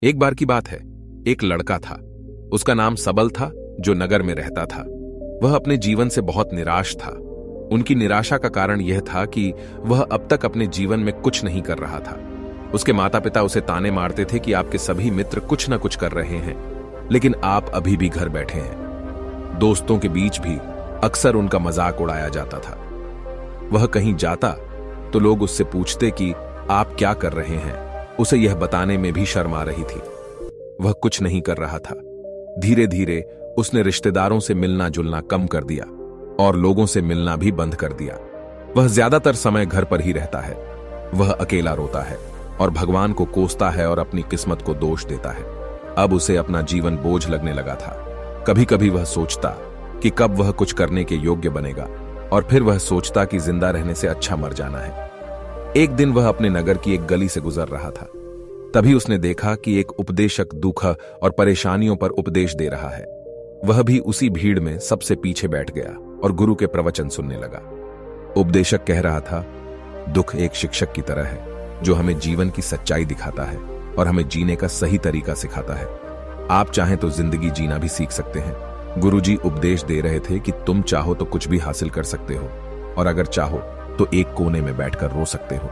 एक बार की बात है, एक लड़का था। उसका नाम सबल था, जो नगर में रहता था। वह अपने जीवन से बहुत निराश था। उनकी निराशा का कारण यह था कि वह अब तक अपने जीवन में कुछ नहीं कर रहा था। उसके माता पिता उसे ताने मारते थे कि आपके सभी मित्र कुछ न कुछ कर रहे हैं, लेकिन आप अभी भी घर बैठे हैं। दोस्तों के बीच भी अक्सर उनका मजाक उड़ाया जाता था। वह कहीं जाता तो लोग उससे पूछते कि आप क्या कर रहे हैं। उसे यह बताने में भी शर्म आ रही थी। वह कुछ नहीं कर रहा था। धीरे धीरे उसने रिश्तेदारों से मिलना जुलना कम कर दिया और लोगों से मिलना भी बंद कर दिया। वह ज्यादातर समय घर पर ही रहता है। वह अकेला रोता है और भगवान को कोसता है और अपनी किस्मत को दोष देता है। अब उसे अपना जीवन बोझ लगने लगा था। कभी कभी वह सोचता कि कब वह कुछ करने के योग्य बनेगा, और फिर वह सोचता कि जिंदा रहने से अच्छा मर जाना है। एक दिन वह अपने नगर की एक गली से गुजर रहा था। तभी उसने देखा कि एक उपदेशक दुख और परेशानियों पर उपदेश दे रहा है। वह भी उसी भीड़ में सबसे पीछे बैठ गया और गुरु के प्रवचन सुनने लगा। उपदेशक कह रहा था, दुख एक शिक्षक की तरह है जो हमें जीवन की सच्चाई दिखाता है और हमें जीने का सही तरीका सिखाता है। आप चाहें तो जिंदगी जीना भी सीख सकते हैं। गुरुजी उपदेश दे रहे थे कि तुम चाहो तो कुछ भी हासिल कर सकते हो, और अगर चाहो तो एक कोने में बैठकर रो सकते हो।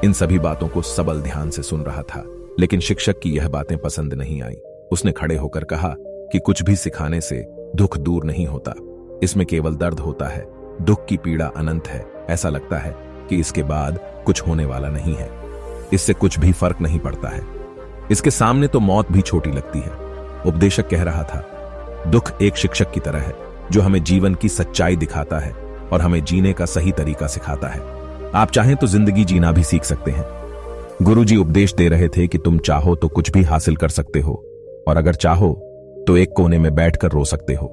इन सभी बातों को सबल ध्यान से सुन रहा था, लेकिन शिक्षक की यह बातें पसंद नहीं आई। उसने खड़े होकर कहा कि कुछ भी सिखाने से दुख दूर नहीं होता, इसमें केवल दर्द होता है। दुख की पीड़ा अनंत है। ऐसा लगता है कि इसके बाद कुछ होने वाला नहीं है। इससे कुछ भी फर्क नहीं पड़ता है। इसके सामने तो मौत भी छोटी लगती है। उपदेशक कह रहा था, दुख एक शिक्षक की तरह है जो हमें जीवन की सच्चाई दिखाता है और हमें जीने का सही तरीका सिखाता है। आप चाहें तो जिंदगी जीना भी सीख सकते हैं। गुरुजी उपदेश दे रहे थे कि तुम चाहो तो कुछ भी हासिल कर सकते हो, और अगर चाहो तो एक कोने में बैठकर रो सकते हो।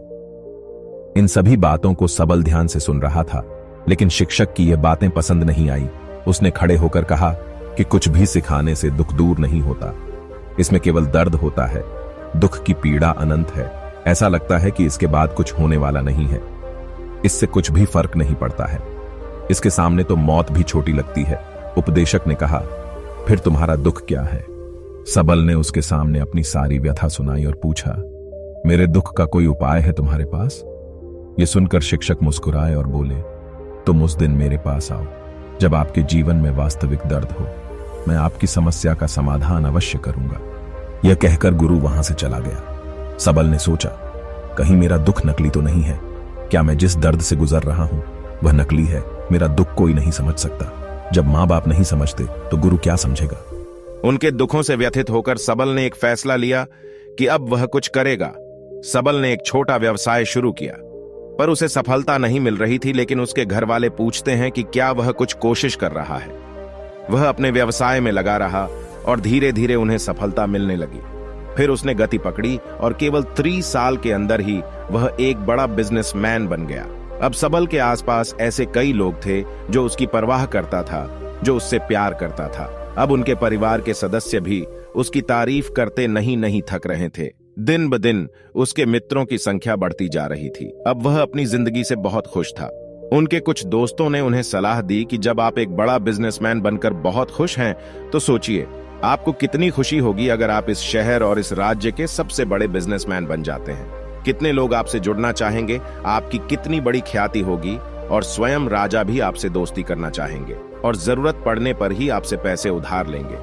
इन सभी बातों को सबल ध्यान से सुन रहा था, लेकिन शिक्षक की यह बातें पसंद नहीं आई। उसने खड़े होकर कहा कि कुछ भी सिखाने से दुख दूर नहीं होता, इसमें केवल दर्द होता है। दुख की पीड़ा अनंत है। ऐसा लगता है कि इसके बाद कुछ होने वाला नहीं है। इससे कुछ भी फर्क नहीं पड़ता है। इसके सामने तो मौत भी छोटी लगती है। उपदेशक ने कहा, फिर तुम्हारा दुख क्या है? सबल ने उसके सामने अपनी सारी व्यथा सुनाई और पूछा, मेरे दुख का कोई उपाय है तुम्हारे पास? यह सुनकर शिक्षक मुस्कुराए और बोले, तुम उस दिन मेरे पास आओ जब आपके जीवन में वास्तविक दर्द हो। मैं आपकी समस्या का समाधान अवश्य करूंगा। यह कहकर गुरु वहां से चला गया। सबल ने सोचा, कहीं मेरा दुख नकली तो नहीं है? क्या मैं जिस दर्द से गुजर रहा हूं वह नकली है? मेरा दुख कोई नहीं समझ सकता। जब माँ बाप नहीं समझते तो गुरु क्या समझेगा? उनके दुखों से व्यथित होकर सबल ने एक फैसला लिया कि अब वह कुछ करेगा। सबल ने एक छोटा व्यवसाय शुरू किया, पर उसे सफलता नहीं मिल रही थी। लेकिन उसके घर वाले पूछते हैं कि क्या वह कुछ कोशिश कर रहा है। वह अपने व्यवसाय में लगा रहा और धीरे धीरे उन्हें सफलता मिलने लगी। फिर उसने गति पकड़ी और केवल 3 साल के अंदर ही वह एक बड़ा बिजनेसमैन बन गया। अब सबल के आसपास ऐसे कई लोग थे जो उसकी परवाह करता था, जो उससे प्यार करता था। अब उनके परिवार के सदस्य भी उसकी तारीफ करते नहीं थक रहे थे। दिन ब दिन उसके मित्रों की संख्या बढ़ती जा रही थी। अब वह अपनी जिंदगी से बहुत खुश था। उनके कुछ दोस्तों ने उन्हें सलाह दी कि जब आप एक बड़ा बिजनेसमैन बनकर बहुत खुश हैं, तो सोचिए आपको कितनी खुशी होगी अगर आप इस शहर और इस राज्य के सबसे बड़े बिजनेसमैन बन जाते हैं। कितने लोग आपसे जुड़ना चाहेंगे, आपकी कितनी बड़ी ख्याति होगी, और स्वयं राजा भी आपसे दोस्ती करना चाहेंगे और जरूरत पड़ने पर ही आपसे पैसे उधार लेंगे।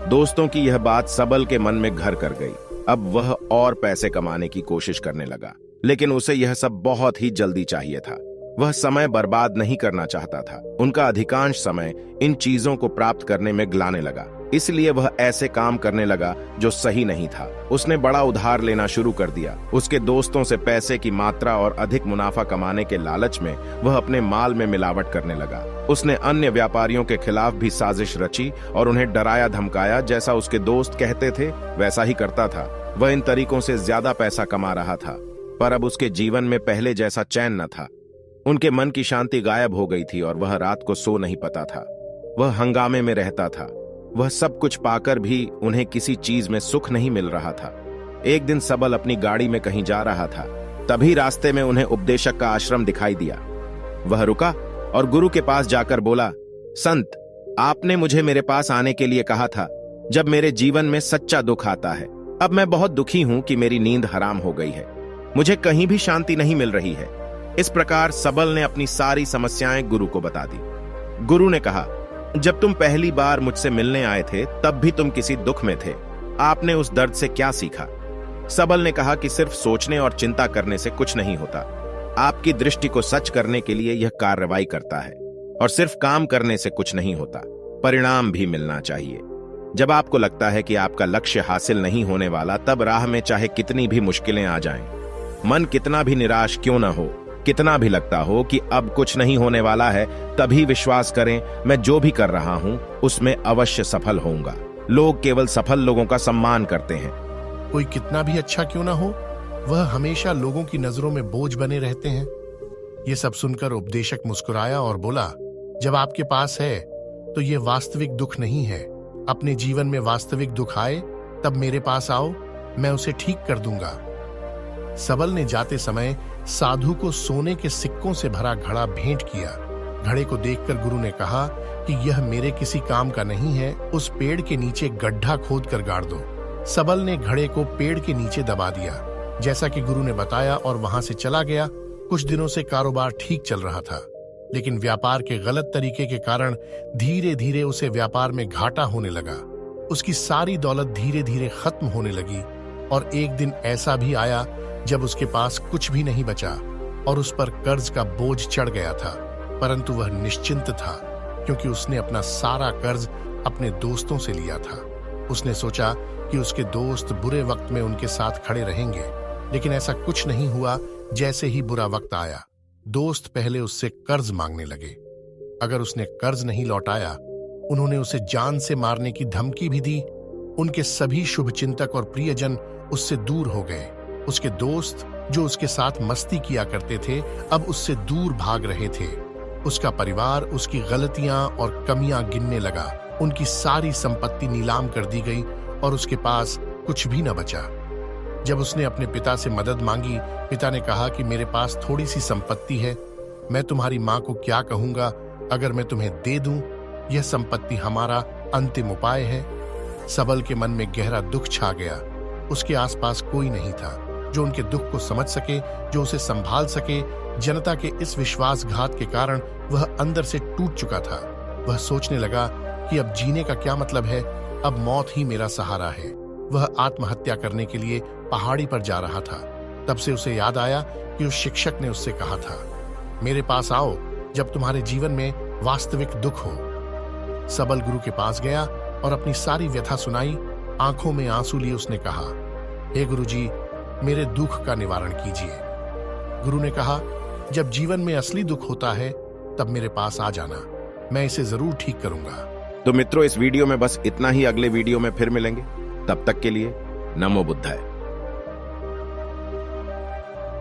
दोस्तों की यह बात सबल के मन में घर कर गई। अब वह और पैसे कमाने की कोशिश करने लगा, लेकिन उसे यह सब बहुत ही जल्दी चाहिए था। वह समय बर्बाद नहीं करना चाहता था। उनका अधिकांश समय इन चीजों को प्राप्त करने में गलाने लगा। इसलिए वह ऐसे काम करने लगा जो सही नहीं था। उसने बड़ा उधार लेना शुरू कर दिया। उसके दोस्तों से पैसे की मात्रा और अधिक मुनाफा कमाने के लालच में वह अपने माल में मिलावट करने लगा। उसने अन्य व्यापारियों के खिलाफ भी साजिश रची और उन्हें डराया धमकाया। जैसा उसके दोस्त कहते थे वैसा ही करता था। वह इन तरीकों से ज्यादा पैसा कमा रहा था, पर अब उसके जीवन में पहले जैसा चैन न था। उनके मन की शांति गायब हो गई थी और वह रात को सो नहीं पाता था। वह हंगामे में रहता था। वह सब कुछ पाकर भी उन्हें किसी चीज में सुख नहीं मिल रहा था। एक दिन सबल अपनी गाड़ी में कहीं जा रहा था। तभी रास्ते में उन्हें उपदेशक का आश्रम दिखाई दिया। वह रुका और गुरु के पास जाकर बोला, संत, आपने मुझे मेरे पास आने के लिए कहा था। जब मेरे जीवन में सच्चा दुख आता है। अब मैं बहुत दुखी हूं कि मेरी नींद हराम हो गई है। मुझे कहीं भी शांति नहीं मिल रही है। इस प्रकार सबल ने अपनी सारी समस्याएं गुरु को बता दी। गुरु ने कहा, जब तुम पहली बार मुझसे मिलने आए थे तब भी तुम किसी दुख में थे। आपने उस दर्द से क्या सीखा? सबल ने कहा कि सिर्फ सोचने और चिंता करने से कुछ नहीं होता। आपकी दृष्टि को सच करने के लिए यह कार्रवाई करता है, और सिर्फ काम करने से कुछ नहीं होता, परिणाम भी मिलना चाहिए। जब आपको लगता है कि आपका लक्ष्य हासिल नहीं होने वाला, तब राह में चाहे कितनी भी मुश्किलें आ जाएं, मन कितना भी निराश क्यों न हो, कितना भी लगता हो कि अब कुछ नहीं होने वाला है, तभी विश्वास करें, मैं जो भी कर रहा हूं उसमें अवश्य सफल होऊंगा। लोग केवल सफल लोगों का सम्मान करते हैं। कोई कितना भी अच्छा क्यों ना हो, वह हमेशा लोगों की नजरों में बोझ बने रहते हैं। ये सब सुनकर उपदेशक मुस्कुराया और बोला, जब आपके पास है तो ये वास्तविक दुख नहीं है। अपने जीवन में वास्तविक दुख आए तब मेरे पास आओ, मैं उसे ठीक कर दूंगा। सबल ने जाते समय साधु को सोने के सिक्कों से भरा घड़ा भेंट किया। घड़े को देखकर गुरु ने कहा कि यह मेरे किसी काम का नहीं है, उस पेड़ के नीचे गड्ढा खोद कर गाड़ दो। सबल ने घड़े को पेड़ के नीचे दबा दिया, जैसा कि गुरु ने बताया, और वहां से चला गया। कुछ दिनों से कारोबार ठीक चल रहा था, लेकिन व्यापार के गलत तरीके के कारण धीरे धीरे उसे व्यापार में घाटा होने लगा। उसकी सारी दौलत धीरे धीरे खत्म होने लगी, और एक दिन ऐसा भी आया जब उसके पास कुछ भी नहीं बचा और उस पर कर्ज का बोझ चढ़ गया था। परंतु वह निश्चिंत था, क्योंकि उसने अपना सारा कर्ज अपने दोस्तों से लिया था। उसने सोचा कि उसके दोस्त बुरे वक्त में उनके साथ खड़े रहेंगे, लेकिन ऐसा कुछ नहीं हुआ। जैसे ही बुरा वक्त आया, दोस्त पहले उससे कर्ज मांगने लगे। अगर उसने कर्ज नहीं लौटाया, उन्होंने उसे जान से मारने की धमकी भी दी। उनके सभी शुभचिंतक और प्रियजन उससे दूर हो गए। उसके दोस्त जो उसके साथ मस्ती किया करते थे, अब उससे दूर भाग रहे थे। उसका परिवार उसकी गलतियां और कमियां गिनने लगा। उनकी सारी संपत्ति नीलाम कर दी गई और उसके पास कुछ भी न बचा। जब उसने अपने पिता से मदद मांगी, पिता ने कहा कि मेरे पास थोड़ी सी संपत्ति है, मैं तुम्हारी मां को क्या कहूंगा अगर मैं तुम्हें दे दूं? यह संपत्ति हमारा अंतिम उपाय है। सबल के मन में गहरा दुख छा गया। उसके आसपास कोई नहीं था जो उनके दुख को समझ सके, जो उसे संभाल सके। जनता के इस विश्वासघात के कारण वह अंदर से टूट चुका था। वह सोचने लगा कि अब जीने का क्या मतलब है, अब मौत ही मेरा सहारा है। वह आत्महत्या करने के लिए पहाड़ी पर जा रहा था। तब से उसे याद आया कि उस शिक्षक ने उससे कहा था, मेरे पास आओ जब तुम्हारे जीवन में वास्तविक दुख हो। सबल गुरु के पास गया और अपनी सारी व्यथा सुनाई। आंखों में आंसू लिए उसने कहा, हे गुरुजी, मेरे दुख का निवारण कीजिए। गुरु ने कहा, जब जीवन में असली दुख होता है तब मेरे पास आ जाना, मैं इसे जरूर ठीक करूंगा। तो मित्रों, इस वीडियो में बस इतना ही। अगले वीडियो में फिर मिलेंगे। तब तक के लिए नमो बुद्धाय।